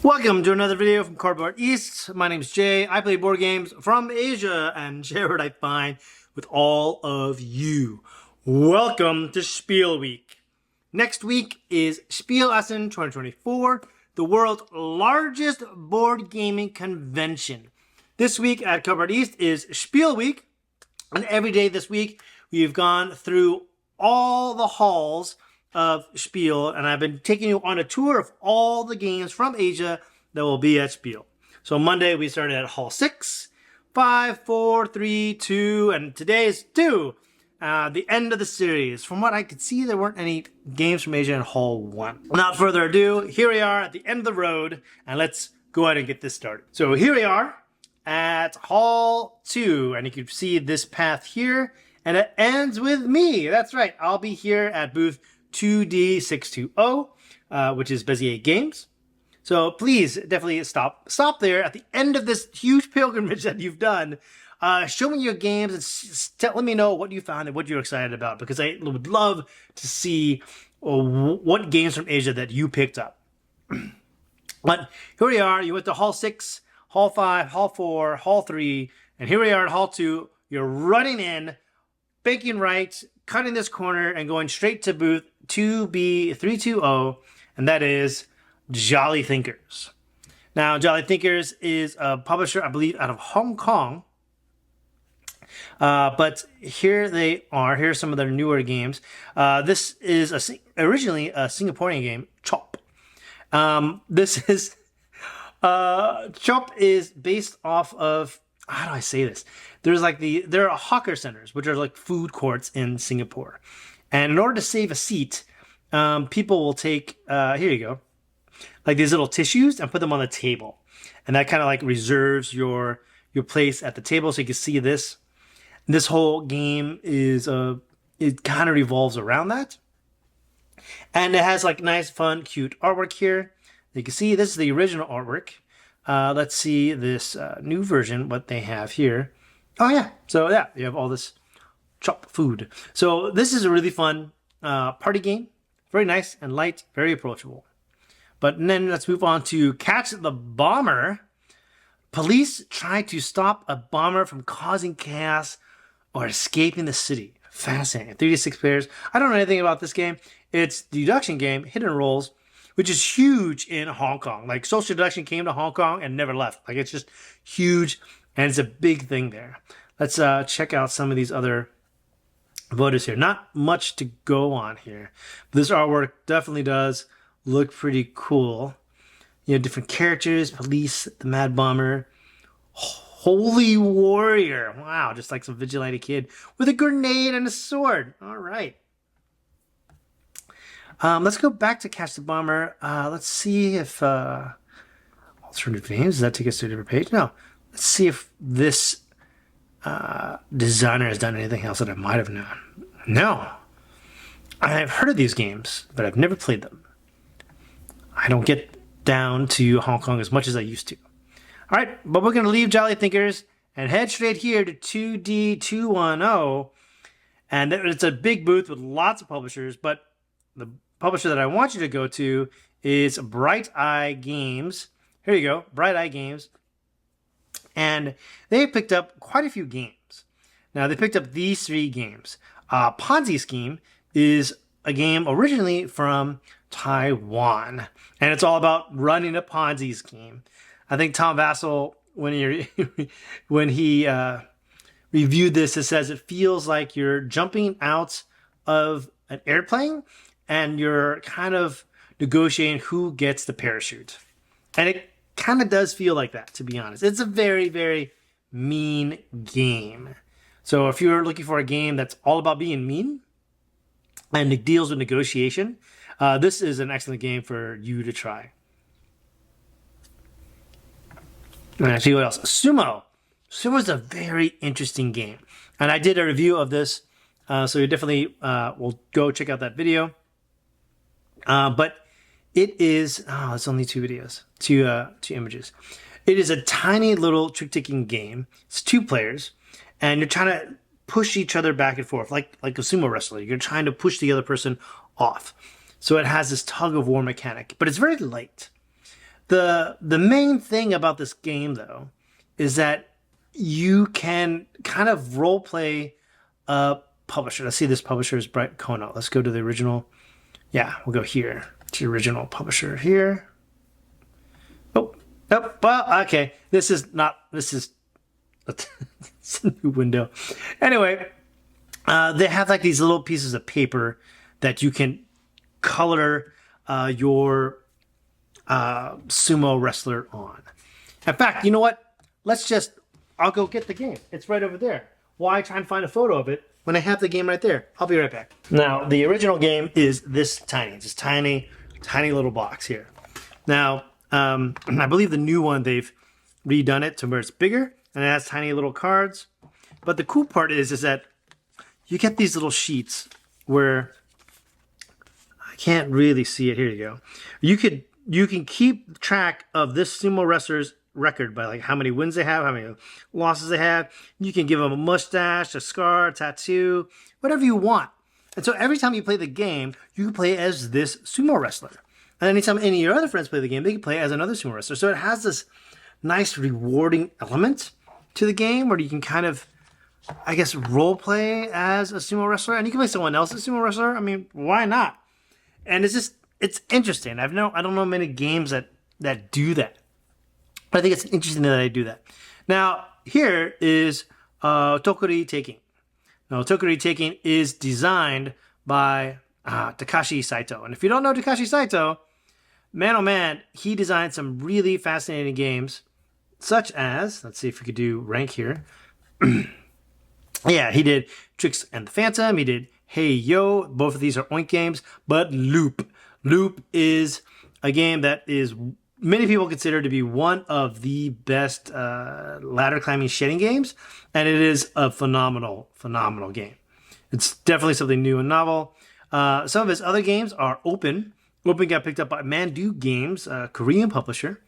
Welcome to another video from Cardboard East. My name is Jay. I play board games from Asia and share what I find with all of you. Welcome to Spiel Week. Next week is Spiel Essen 2024, the world's largest board gaming convention. This week at Cardboard East is Spiel Week, and every day this week we've gone through all the halls of Spiel, and I've been taking you on a tour of all the games from Asia that will be at Spiel. So Monday we started at Hall 6, 5, 4, 3, 2, and today is 2, the end of the series. From what I could see, there weren't any games from Asia in Hall 1. Without further ado, here we are at the end of the road, and let's go ahead and get this started. So here we are at Hall 2, and you can see this path here, and it ends with me. That's right, I'll be here at booth 2D620, which is Bezier Games. So please definitely stop there at the end of this huge pilgrimage that you've done. Show me your games and let me know what you found and what you're excited about, because I would love to see what games from Asia that you picked up. But here we are. You went to Hall 6, Hall 5, Hall 4, Hall 3, and here we are at Hall 2. You're running in, banking right, cutting this corner, and going straight to booth 2B320, and that is Jolly Thinkers. Now, Jolly Thinkers is a publisher, I believe, out of Hong Kong. But here they are. Here's some of their newer games. This is originally a Singaporean game, Chop. This is Chop is based off of, how do I say this? There are hawker centers, which are like food courts in Singapore. And in order to save a seat, people will take, here you go, like these little tissues and put them on the table. And that kind of like reserves your place at the table. So you can see this. This whole game is, it kind of revolves around that. And it has like nice, fun, cute artwork here. You can see this is the original artwork. Let's see this new version, what they have here. Oh yeah, so yeah, you have all this Chop food. So this is a really fun party game. Very nice and light, very approachable. But then let's move on to Catch the Bomber. Police try to stop a bomber from causing chaos or escaping the city. Fascinating. 3 to 6 players. I don't know anything about this game. It's the deduction game, Hidden Rolls, which is huge in Hong Kong. Like, social deduction came to Hong Kong and never left. Like, it's just huge, and it's a big thing there. Let's check out some of these other voters here. Not much to go on here. This artwork definitely does look pretty cool. You have different characters, police, the Mad Bomber, Holy Warrior. Wow, just like some vigilante kid with a grenade and a sword. All right. Let's go back to Catch the Bomber. Let's see if alternative names, does that take us to a different page? No. Let's see if this designer has done anything else that I might have known. No. I've heard of these games, but I've never played them. I don't get down to Hong Kong as much as I used to. All right, but we're going to leave Jolly Thinkers and head straight here to 2D210. And it's a big booth with lots of publishers, but the publisher that I want you to go to is Bright Eye Games. Here you go, Bright Eye Games. And they picked up quite a few games. Now, they picked up these 3 games. Ponzi Scheme is a game originally from Taiwan, and it's all about running a Ponzi scheme. I think Tom Vassell, when he reviewed this, it says it feels like you're jumping out of an airplane and you're kind of negotiating who gets the parachute. And it kind of does feel like that, to be honest. It's a very, very mean game. So if you're looking for a game that's all about being mean and it deals with negotiation, this is an excellent game for you to try. And see what else. Sumo. Sumo is a very interesting game. And I did a review of this, so you definitely will go check out that video. But it is, it's only 2 videos, 2 images. It is a tiny little trick-taking game. It's 2 players, and you're trying to push each other back and forth, like a sumo wrestler. You're trying to push the other person off. So it has this tug-of-war mechanic, but it's very light. The main thing about this game, though, is that you can kind of role play a publisher. Let's see, this publisher is Bright Kona. Let's go to the original. Yeah, we'll go here to the original publisher here. Oh, well, okay. This is it's a new window. Anyway, they have like these little pieces of paper that you can color your sumo wrestler on. In fact, you know what? I'll go get the game. It's right over there. Why try and find a photo of it when I have the game right there? I'll be right back. Now, the original game is this tiny. It's this tiny, tiny little box here. Now, I believe the new one, they've redone it to where it's bigger and it has tiny little cards. But the cool part is that you get these little sheets where I can't really see it. Here you go. You can keep track of this sumo wrestler's record by like how many wins they have, how many losses they have. You can give them a mustache, a scar, a tattoo, whatever you want. And so every time you play the game, you can play as this sumo wrestler. And anytime any of your other friends play the game, they can play as another sumo wrestler. So it has this nice rewarding element to the game where you can kind of, I guess, role play as a sumo wrestler. And you can play someone else's sumo wrestler. I mean, why not? And it's interesting. I don't know many games that do that. But I think it's interesting that I do that. Now, here is Tokuri Taking. Now, Tokuri Taking is designed by Takashi Saito. And if you don't know Takashi Saito, man, oh man, he designed some really fascinating games, such as, let's see if we could do rank here. Yeah, he did Tricks and the Phantom. He did Hey Yo. Both of these are Oink games. But Loop. Loop is a game that is many people consider to be one of the best ladder climbing shedding games. And it is a phenomenal, phenomenal game. It's definitely something new and novel. Some of his other games are Open. Open got picked up by Mandu Games, a Korean publisher.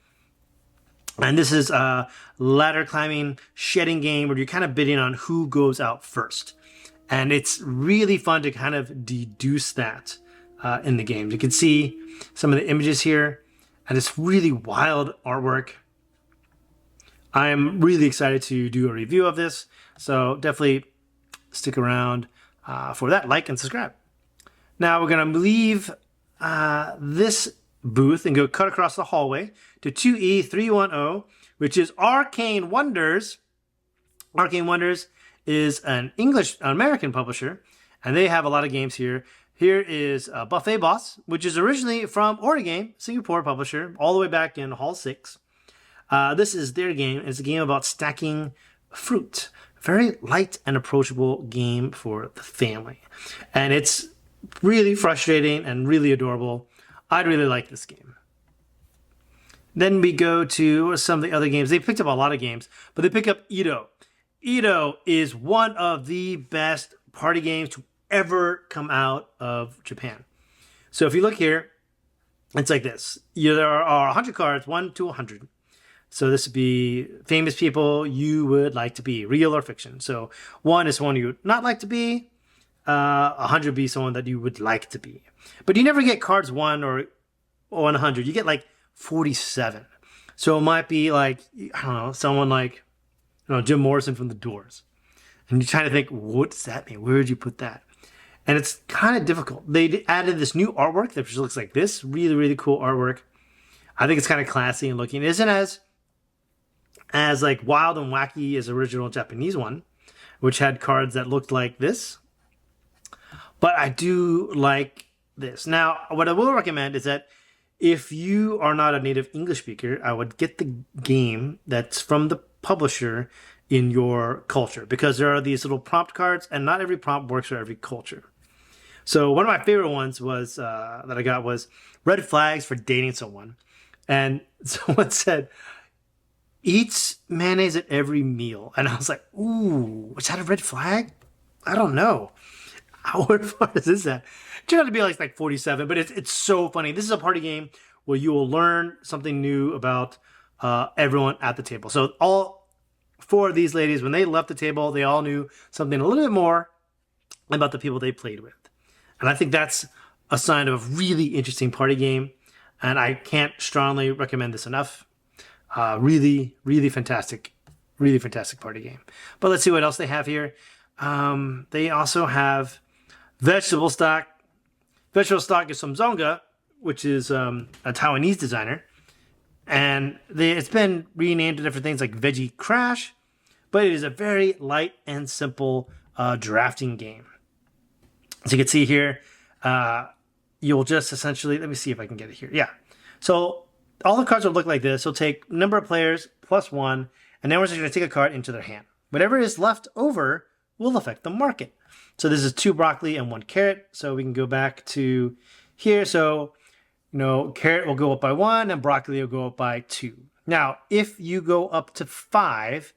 And this is a ladder climbing shedding game where you're kind of bidding on who goes out first. And it's really fun to kind of deduce that in the game. You can see some of the images here and it's really wild artwork. I'm really excited to do a review of this. So definitely stick around for that. Like and subscribe. Now we're going to leave this booth and go cut across the hallway to 2E310, which is Arcane Wonders. Arcane Wonders is an American publisher, and they have a lot of games here. Here is Buffet Boss, which is originally from Origame, Singapore publisher, all the way back in Hall 6. This is their game. It's a game about stacking fruit. Very light and approachable game for the family. And it's really frustrating and really adorable. I'd really like this game. Then we go to some of the other games. They picked up a lot of games, but they pick up Ito. Ito is one of the best party games to ever come out of Japan. So if you look here, it's like this. There are 100 cards, 1 to 100. So this would be famous people you would like to be, real or fiction. So 1 is someone you would not like to be. 100 would be someone that you would like to be. But you never get cards 1 or 100. You get like 47. So it might be like, I don't know, someone like, Jim Morrison from The Doors. And you're trying to think, what does that mean? Where did you put that? And it's kind of difficult. They added this new artwork that just looks like this. Really, really cool artwork. I think it's kind of classy and looking. It isn't as like wild and wacky as the original Japanese one, which had cards that looked like this. But I do like this. Now, what I will recommend is that if you are not a native English speaker, I would get the game that's from the publisher in your culture, because there are these little prompt cards and not every prompt works for every culture. So one of my favorite ones was that I got was red flags for dating someone. And someone said, eats mayonnaise at every meal. And I was like, ooh, is that a red flag? I don't know. How far is this at? It turned out to be like 47, but it's so funny. This is a party game where you will learn something new about everyone at the table. So all 4 of these ladies, when they left the table, they all knew something a little bit more about the people they played with. And I think that's a sign of a really interesting party game. and I can't strongly recommend this enough. Really, really fantastic party game. But let's see what else they have here. They also have vegetable stock. Vegetable stock is from Zonga, which is a Taiwanese designer. And it's been renamed to different things like Veggie Crash, but it is a very light and simple drafting game. As you can see here, you'll just essentially, let me see if I can get it here. Yeah. So all the cards will look like this. You'll take number of players plus 1, and everyone's going to take a card into their hand. Whatever is left over will affect the market. So this is 2 broccoli and 1 carrot. So we can go back to here. So, carrot will go up by 1 and broccoli will go up by 2. Now, if you go up to 5,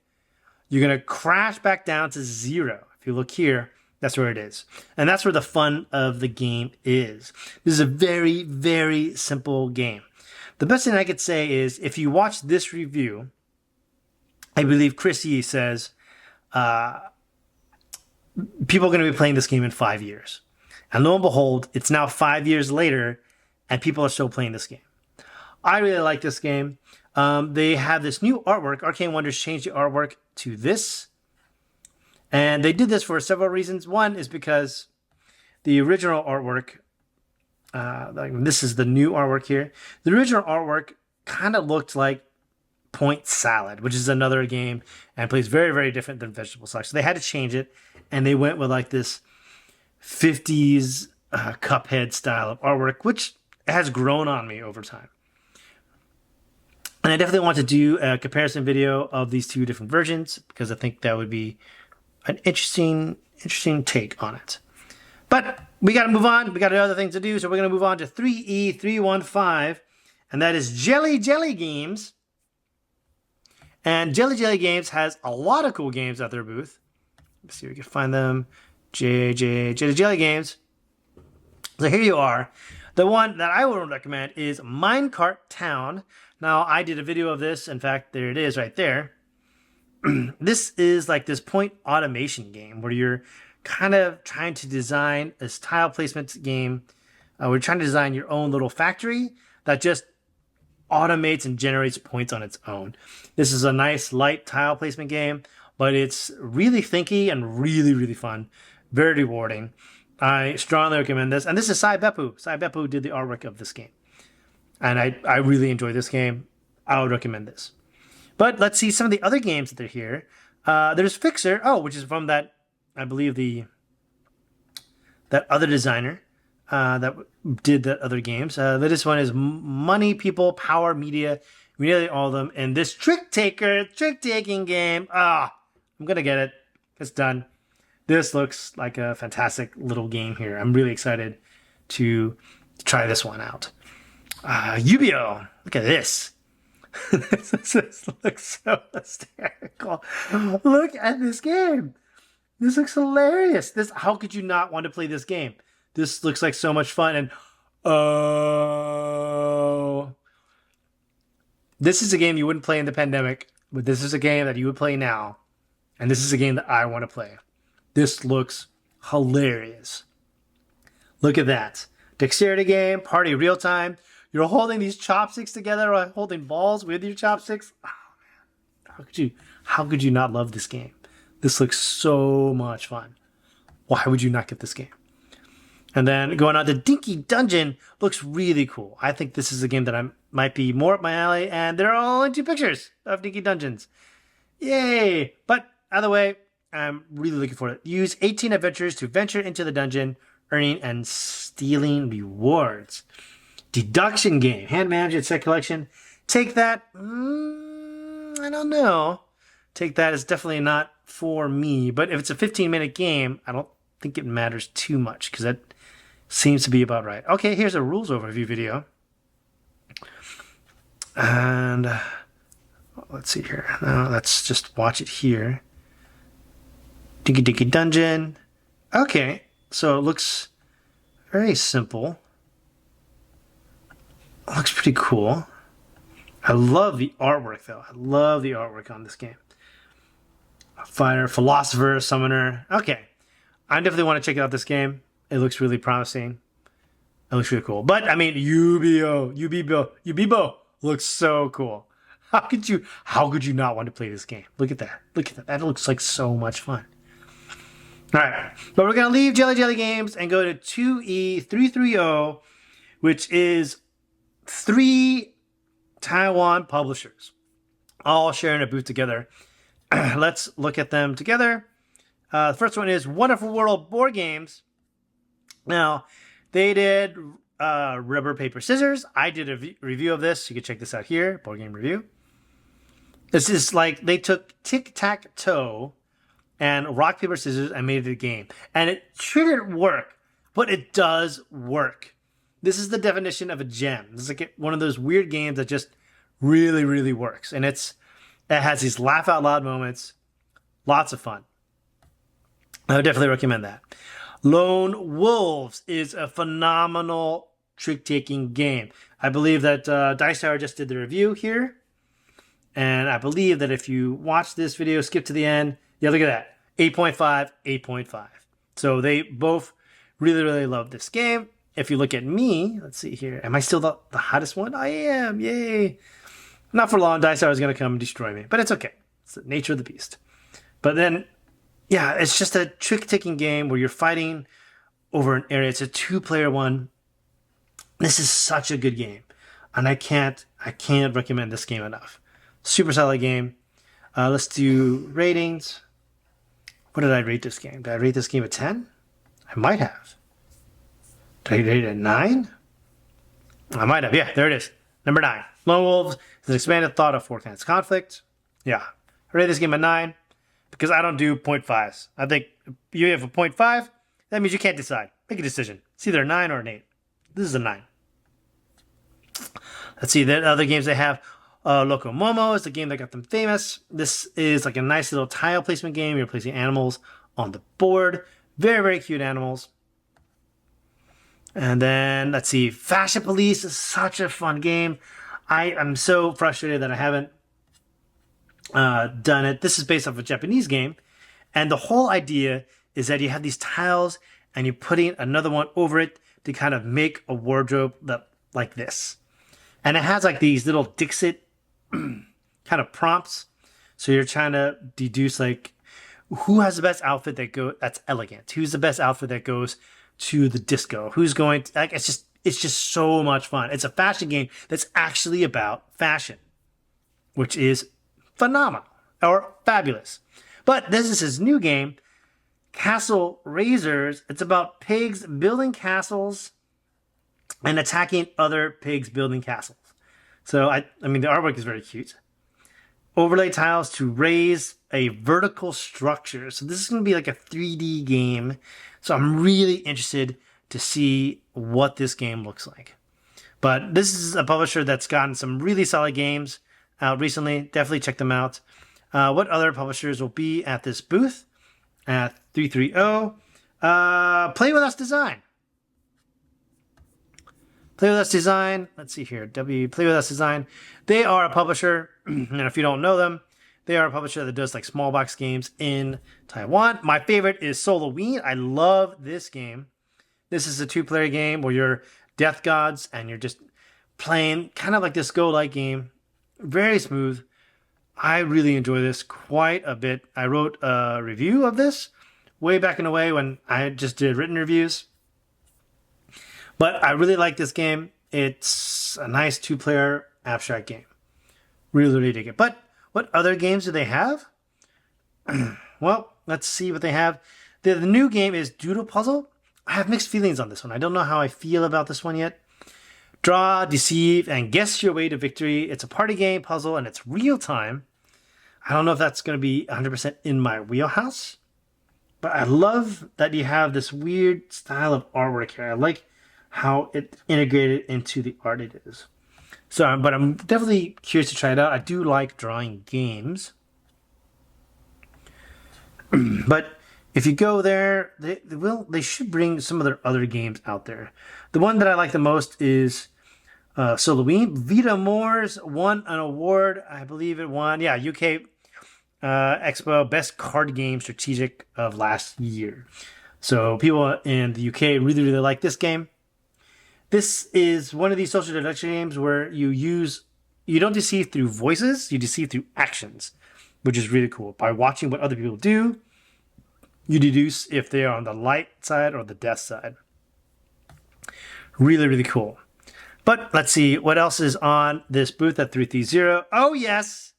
you're going to crash back down to 0. If you look here, that's where it is. And that's where the fun of the game is. This is a very, very simple game. The best thing I could say is if you watch this review, I believe Chrissy says people are going to be playing this game in 5 years. And lo and behold, it's now 5 years later and people are still playing this game. I really like this game. They have this new artwork. Arcane Wonders changed the artwork to this. And they did this for several reasons. One is because the original artwork, this is the new artwork here. The original artwork kind of looked like Point Salad, which is another game and plays very, very different than Vegetable Stock. So they had to change it, and they went with like this 50s Cuphead style of artwork, which has grown on me over time. And I definitely want to do a comparison video of these 2 different versions because I think that would be an interesting take on it. But we got to move on. We got other things to do, so we're going to move on to 3E315, and that is Jelly Games. And Jelly Games has a lot of cool games at their booth. Let's see if we can find them. Jelly Games. So here you are. The one that I would recommend is Minecart Town. Now, I did a video of this. In fact, there it is right there. This is like this point automation game where you're kind of trying to design this tile placement game. We're trying to design your own little factory that just automates and generates points on its own. This is a nice light tile placement game, but it's really thinky and really, really fun. Very rewarding. I strongly recommend this. And this is Sai Beppu. Sai Beppu did the artwork of this game. And I really enjoy this game. I would recommend this. But let's see some of the other games that are here. There's Fixer, which is from that, I believe, that other designer that did that other games. This one is Money, People, Power, Media, nearly all of them. And this trick-taking game, I'm going to get it. It's done. This looks like a fantastic little game here. I'm really excited to try this one out. Yu-Gi-Oh! Look at this. This looks so hysterical. Look at this game. This looks hilarious. How could you not want to play this game? This looks like so much fun. And this is a game you wouldn't play in the pandemic, but this is a game that you would play now. And this is a game that I want to play. This looks hilarious. Look at that. Dexterity game, party real time. You're holding these chopsticks together or holding balls with your chopsticks. Oh, man. How could you not love this game? This looks so much fun. Why would you not get this game? And then going on to Dinky Dungeon looks really cool. I think this is a game that might be more up my alley, and there are only 2 pictures of Dinky Dungeons. Yay! But either way, I'm really looking forward to it. Use 18 adventures to venture into the dungeon, earning and stealing rewards. Deduction game. Hand management set collection. Take that. I don't know. Take that is definitely not for me. But if it's a 15-minute game, I don't think it matters too much because that seems to be about right. Okay, here's a rules overview video. And let's see here. Let's just watch it here. Dinky Dungeon. Okay, so it looks very simple. It looks pretty cool. I love the artwork, though. I love the artwork on this game. Fighter, Philosopher, Summoner. Okay, I definitely want to check out this game. It looks really promising. It looks really cool. But I mean, Ubibo looks so cool. How could you not want to play this game? Look at that. Look at that. That looks like so much fun. All right. But we're going to leave Jelly Jelly Games and go to 2E330, which is 3 Taiwan publishers all sharing a booth together. Let's look at them together. The first one is Wonderful World Board Games. Now, they did Rubber, Paper, Scissors. I did a review of this. You can check this out here, Board Game Review. This is like they took tic-tac-toe and rock, paper, scissors and made it a game. And it shouldn't work, but it does work. This is the definition of a gem. This is like one of those weird games that just really, really works. And it has these laugh out loud moments. Lots of fun. I would definitely recommend that. Lone Wolves is a phenomenal trick-taking game. I believe that Dice Tower just did the review here. And I believe that if you watch this video, skip to the end, yeah, look at that. 8.5, 8.5. So they both really, really love this game. If you look at me, let's see here. Am I still the hottest one? I am. Yay. Not for long. Dice Tower is going to come and destroy me. But it's okay. It's the nature of the beast. But then, yeah, it's just a trick-taking game where you're fighting over an area. It's a 2-player one. This is such a good game. And I can't recommend this game enough. Super solid game. Let's do ratings. What did I rate this game? Did I rate this game a 10? I might have. Did I rate it a 9? I might have. Yeah, there it is. Number 9. Lone Wolves is an expanded thought of 4 kinds of conflict. Yeah. I rate this game a 9 because I don't do 0.5s. I think if you have a 0.5, that means you can't decide. Make a decision. It's either a 9 or an 8. This is a 9. Let's see. The other games they have. Loco Momo is the game that got them famous. This is like a nice little tile placement game. You're placing animals on the board. Very, very cute animals. And then, let's see. Fashion Police is such a fun game. I'm so frustrated that I haven't done it. This is based off a Japanese game. And the whole idea is that you have these tiles and you're putting another one over it to kind of make a wardrobe like this. And it has like these little Dixit kind of prompts. So you're trying to deduce like who has the best outfit that's elegant? Who's the best outfit that goes to the disco? Who's going to, like, it's just so much fun. It's a fashion game that's actually about fashion, which is phenomenal or fabulous. But this is his new game, Castle Raisers. It's about pigs building castles and attacking other pigs building castles. So, I mean, the artwork is very cute. Overlay tiles to raise a vertical structure. So this is going to be like a 3D game. So I'm really interested to see what this game looks like. But this is a publisher that's gotten some really solid games out recently. Definitely check them out. What other publishers will be at this booth at 330? Play With Us Design. Play With Us Design. Let's see here. Play With Us Design. They are a publisher, and if you don't know them, they are a publisher that does like small box games in Taiwan. My favorite is Soloween. I love this game. This is a 2-player game where you're death gods and you're just playing kind of like this Go-like game. Very smooth. I really enjoy this quite a bit. I wrote a review of this way back in the way when I just did written reviews. But I really like this game. It's a nice 2-player abstract game. Really, really dig it. But what other games do they have? Well, let's see what they have. The new game is Doodle Puzzle. I have mixed feelings on this one. I don't know how I feel about this one yet. Draw, deceive, and guess your way to victory. It's a party game puzzle, and it's real time. I don't know if that's going to be 100% in my wheelhouse. But I love that you have this weird style of artwork here. I like how it integrated into the art it is. So, but I'm definitely curious to try it out. I do like drawing games. But if you go there, they should bring some of their other games out there. The one that I like the most is Soloween. Vita Moores won an award. I believe it won. Yeah, UK Expo Best Card Game Strategic of last year. So people in the UK really, really like this game. This is one of these social deduction games where you don't deceive through voices, you deceive through actions, which is really cool. By watching what other people do, you deduce if they are on the light side or the death side. Really, really cool. But let's see what else is on this booth at 330. Oh, yes.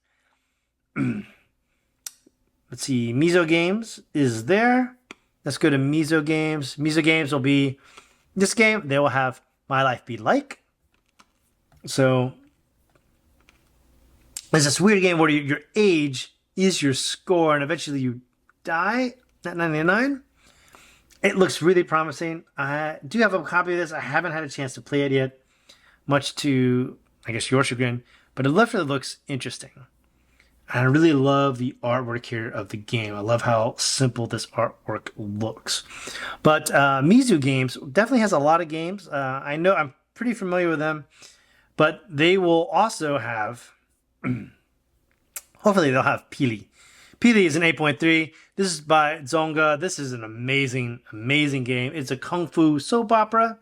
Let's see. Miso Games is there. Let's go to Miso Games. Miso Games will be this game. They will have My Life Be Like. So there's this weird game where your age is your score and eventually you die at 99. It looks really promising. I do have a copy of this. I haven't had a chance to play it yet, much to, I guess, your chagrin, but it definitely looks interesting. And I really love the artwork here of the game. I love how simple this artwork looks. But Miso Games definitely has a lot of games. I know I'm pretty familiar with them, but they will also have, hopefully they'll have Pili. Pili is an 8.3. This is by Zonga. This is an amazing, amazing game. It's a kung fu soap opera.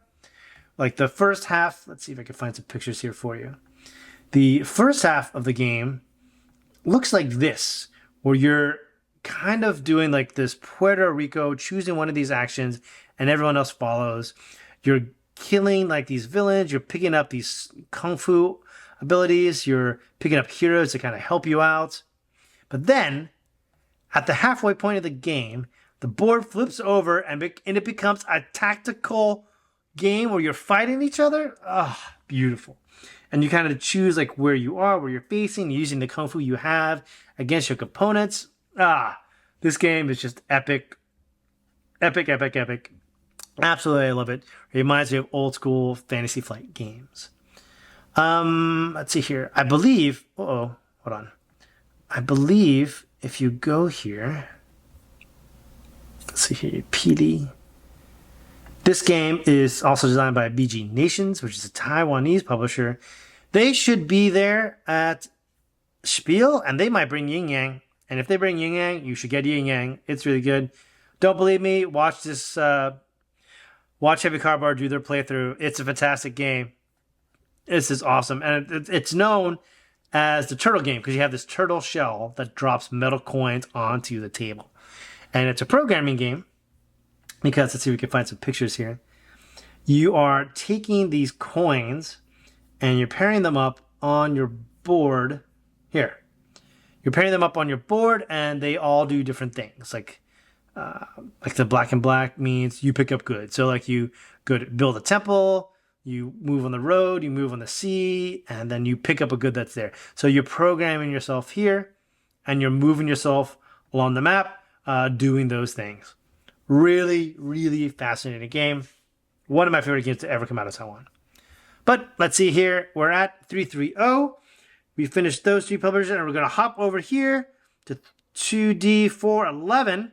Like the first half, let's see if I can find some pictures here for you. The first half of the game looks like this, where you're kind of doing like this Puerto Rico, choosing one of these actions, and everyone else follows. You're killing like these villains. You're picking up these kung fu abilities. You're picking up heroes to kind of help you out. But then, at the halfway point of the game, the board flips over and it becomes a tactical game where you're fighting each other. Ah, beautiful. And you kind of choose like where you are, where you're facing, using the kung fu you have against your opponents. Ah, this game is just epic. Epic, epic, epic. Absolutely, I love it. It reminds me of old school Fantasy Flight games. Let's see here. I believe, hold on. I believe if you go here, let's see here, PD. This game is also designed by BG Nations, which is a Taiwanese publisher. They should be there at Spiel, and they might bring Yin Yang. And if they bring Yin Yang, you should get Yin Yang. It's really good. Don't believe me? Watch this. Watch Heavy Cardboard do their playthrough. It's a fantastic game. This is awesome, and it's known as the turtle game because you have this turtle shell that drops metal coins onto the table, and it's a programming game. Because let's see if we can find some pictures here. You are taking these coins and you're pairing them up on your board. Here. You're pairing them up on your board and they all do different things. Like the black and black means you pick up goods. So like you go to build a temple, you move on the road, you move on the sea, and then you pick up a good that's there. So you're programming yourself here and you're moving yourself along the map doing those things. Really, really fascinating game. One of my favorite games to ever come out of Taiwan. But let's see here. We're at 330. We finished those three publishers, and we're going to hop over here to 2D411.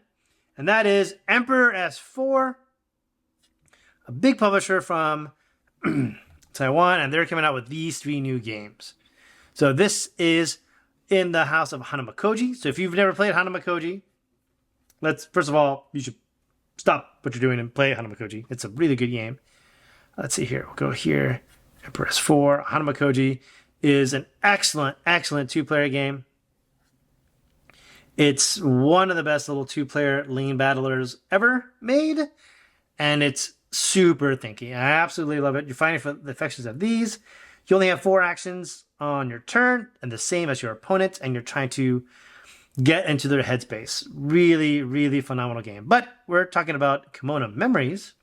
And that is Emperor S4, a big publisher from Taiwan. And they're coming out with these three new games. So this is in the house of Hanamakoji. So if you've never played Hanamakoji, first of all, you should stop what you're doing and play Hanamakoji. It's a really good game. Let's see here. We'll go here. Emperor S4. Hanamakoji is an excellent, excellent two-player game. It's one of the best little two-player lane battlers ever made. And it's super thinky. I absolutely love it. You're fighting for the affections of these. You only have 4 actions on your turn and the same as your opponent. And you're trying to get into their headspace. Really, really phenomenal game. But we're talking about Kimono Memories.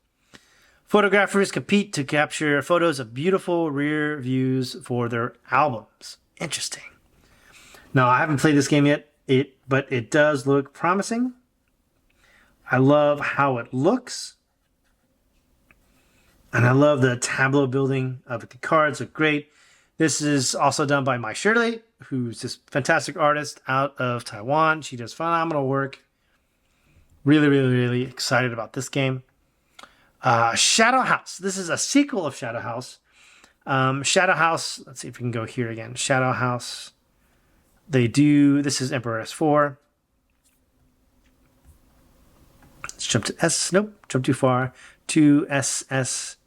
Photographers compete to capture photos of beautiful rear views for their albums. Interesting. Now, I haven't played this game yet, but it does look promising. I love how it looks. And I love the tableau building of the cards. Look great. This is also done by Mai Shirley, who's this fantastic artist out of Taiwan. She does phenomenal work. Really, really, really excited about this game. Shadow House. This is a sequel of Shadow House. Shadow House, let's see if we can go here again. Shadow House. This is Emperor S4. Let's jump to S. Nope, jump too far. To SS.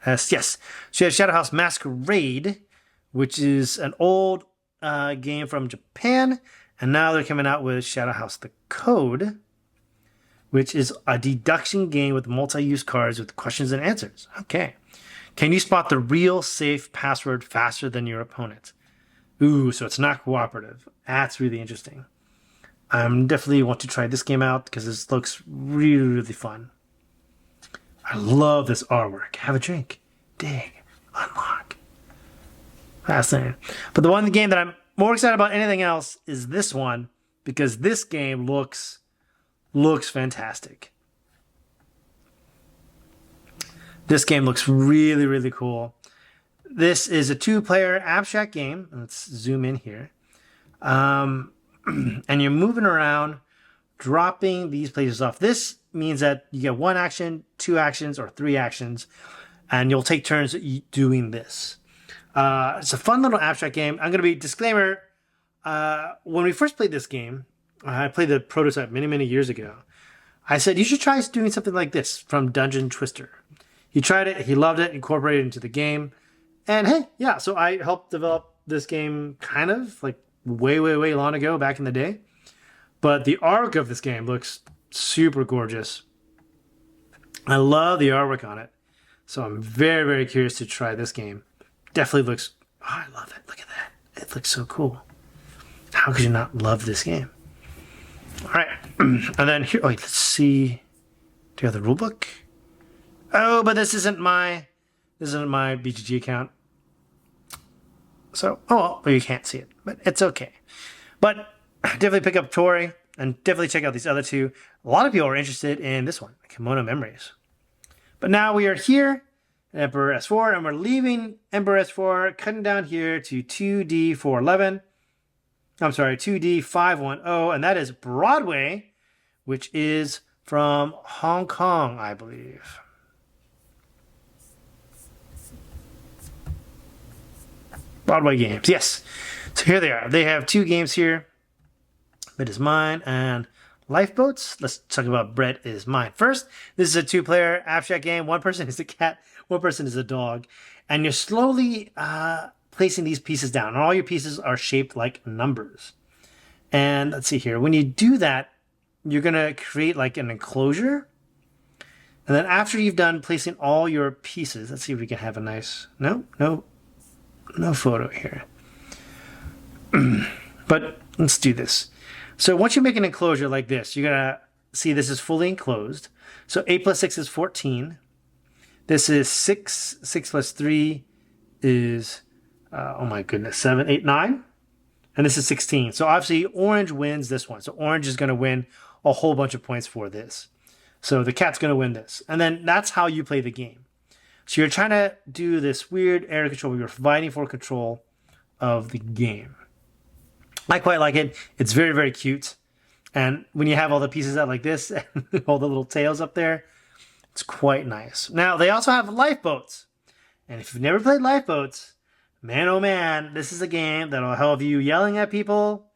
Yes. So you have Shadow House Masquerade, which is an old game from Japan, and now they're coming out with Shadow House The Code, which is a deduction game with multi-use cards with questions and answers. Okay. Can you spot the real safe password faster than your opponent? Ooh, so it's not cooperative. That's really interesting. I definitely want to try this game out because this looks really, really fun. I love this artwork. Have a drink. Dig. Unlock. Fascinating. But the one game that I'm more excited about anything else is this one because this game looks fantastic. This game looks really, really cool. This is a 2-player abstract game. Let's zoom in here. And you're moving around, dropping these places off. This means that you get 1 action, 2 actions, or 3 actions, and you'll take turns doing this. It's a fun little abstract game. I'm going to be disclaimer. When we first played this game, I played the prototype many, many years ago. I said, you should try doing something like this from Dungeon Twister. He tried it. He loved it. Incorporated it into the game. And hey, yeah, so I helped develop this game kind of like way, way, way long ago, back in the day. But the artwork of this game looks super gorgeous. I love the artwork on it. So I'm very, very curious to try this game. Definitely looks, oh, I love it. Look at that. It looks so cool. How could you not love this game? All right. And then here, wait, let's see. Do you have the rule book? Oh, but this isn't my BGG account. So, oh, well, you can't see it, but it's okay. But definitely pick up Tori and definitely check out these other two. A lot of people are interested in this one, Kimono Memories. But now we are here, Emperor S4, and we're leaving Emperor S4, cutting down here to 2D411. I'm sorry, 2D510, and that is Broadway, which is from Hong Kong, I believe. Broadway games, yes. So here they are. They have 2 games here. Bread is Mine and Lifeboats. Let's talk about Bread is Mine first. This is a 2-player abstract game. One person is a cat, one person is a dog. And you're slowly placing these pieces down. And all your pieces are shaped like numbers. And let's see here. When you do that, you're going to create like an enclosure. And then after you've done placing all your pieces, let's see if we can have a nice... No photo here. But let's do this. So once you make an enclosure like this, you're going to see this is fully enclosed. So 8 plus 6 is 14. This is 6. 6 plus 3 is, oh my goodness, 7, 8, 9. And this is 16. So obviously orange wins this one. So orange is going to win a whole bunch of points for this. So the cat's going to win this. And then that's how you play the game. So you're trying to do this weird area control where you're fighting for control of the game. I quite like it. It's very, very cute. And when you have all the pieces out like this, and all the little tails up there, it's quite nice. Now, they also have Lifeboats. And if you've never played Lifeboats, man, oh man, this is a game that'll have you yelling at people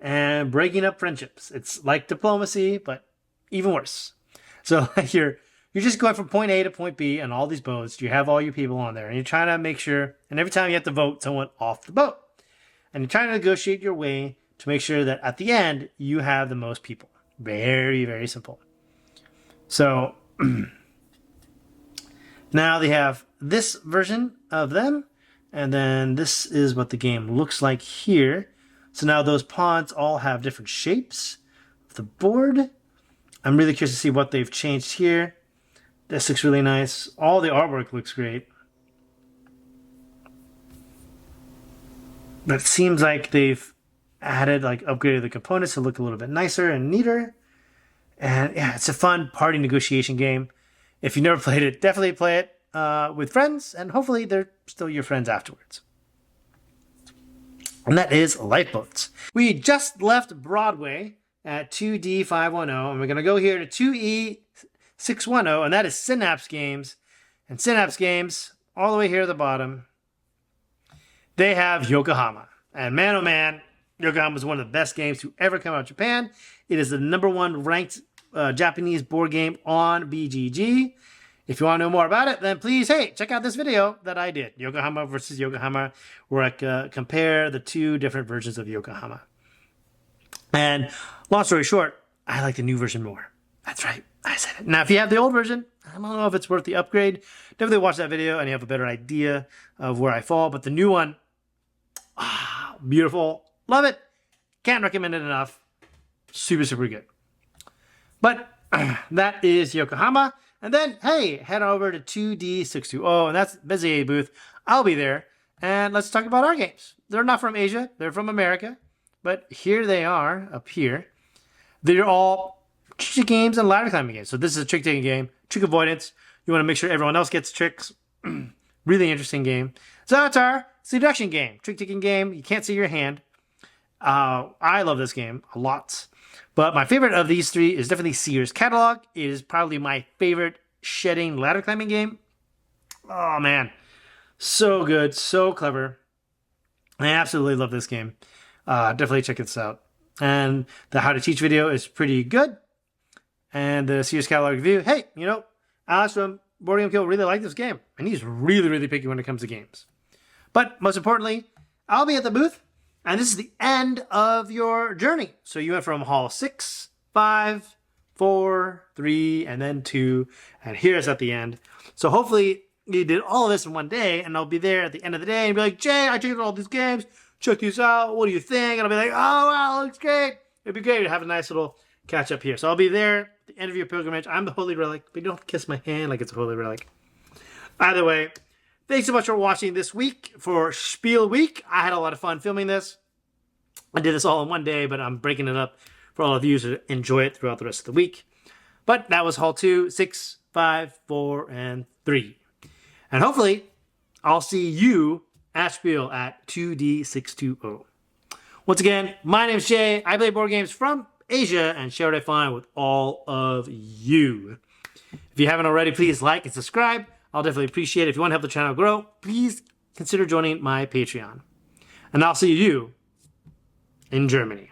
and breaking up friendships. It's like diplomacy, but even worse. So you're just going from point A to point B on all these boats. You have all your people on there. And you're trying to make sure, and every time you have to vote someone off the boat. And you're trying to negotiate your way to make sure that at the end, you have the most people. Very, very simple. So, now they have this version of them. And then this is what the game looks like here. So now those pawns all have different shapes of the board. I'm really curious to see what they've changed here. This looks really nice. All the artwork looks great. But it seems like they've upgraded the components to look a little bit nicer and neater. And yeah, it's a fun party negotiation game. If you've never played it, definitely play it with friends. And hopefully they're still your friends afterwards. And that is Lifeboats. We just left Broadway at 2D510. And we're going to go here to 2E610, and that is Synapse Games. And Synapse Games, all the way here at the bottom, they have Yokohama. And man, oh man, Yokohama is one of the best games to ever come out of Japan. It is the #1 ranked Japanese board game on BGG. If you want to know more about it, then please, hey, check out this video that I did, Yokohama versus Yokohama, where I compare the two different versions of Yokohama. And long story short, I like the new version more. That's right, I said it. Now, if you have the old version, I don't know if it's worth the upgrade. Definitely watch that video and you have a better idea of where I fall. But the new one, beautiful. Love it. Can't recommend it enough. Super, super good. But that is Yokohama. And then, hey, head over to 2D620, and that's Bezier booth. I'll be there. And let's talk about our games. They're not from Asia. They're from America. But here they are, up here. They're all trick games and ladder climbing games. So this is a trick-taking game, trick avoidance. You want to make sure everyone else gets tricks. Really interesting game. Zaatar, seduction game, trick-taking game. You can't see your hand. I love this game a lot. But my favorite of these three is definitely Sears Catalog. It is probably my favorite shedding ladder climbing game. Oh, man. So good. So clever. I absolutely love this game. Definitely check this out. And the how to teach video is pretty good. And the Sears Catalog review. Hey, you know, Alex from Board Game Kill really liked this game. And he's really, really picky when it comes to games. But most importantly, I'll be at the booth. And this is the end of your journey. So you went from hall 6, 5, 4, 3, and then 2. And here's at the end. So hopefully you did all of this in one day. And I'll be there at the end of the day and be like, Jay, I checked out all these games. Check these out. What do you think? And I'll be like, oh, wow, looks great. It'd be great to have a nice little catch up here. So I'll be there at the end of your pilgrimage. I'm the Holy Relic, but you don't have to kiss my hand like it's a Holy Relic. Either way, thanks so much for watching this week for Spiel Week. I had a lot of fun filming this. I did this all in one day, but I'm breaking it up for all of you to enjoy it throughout the rest of the week. But that was Hall 2, 6, 5, 4, and 3. And hopefully, I'll see you at Spiel at 2D620. Once again, my name's Jay. I play board games from Asia and share what I find with all of you. If you haven't already, please like and subscribe. I'll definitely appreciate it. If you want to help the channel grow, please consider joining my Patreon. And I'll see you in Germany.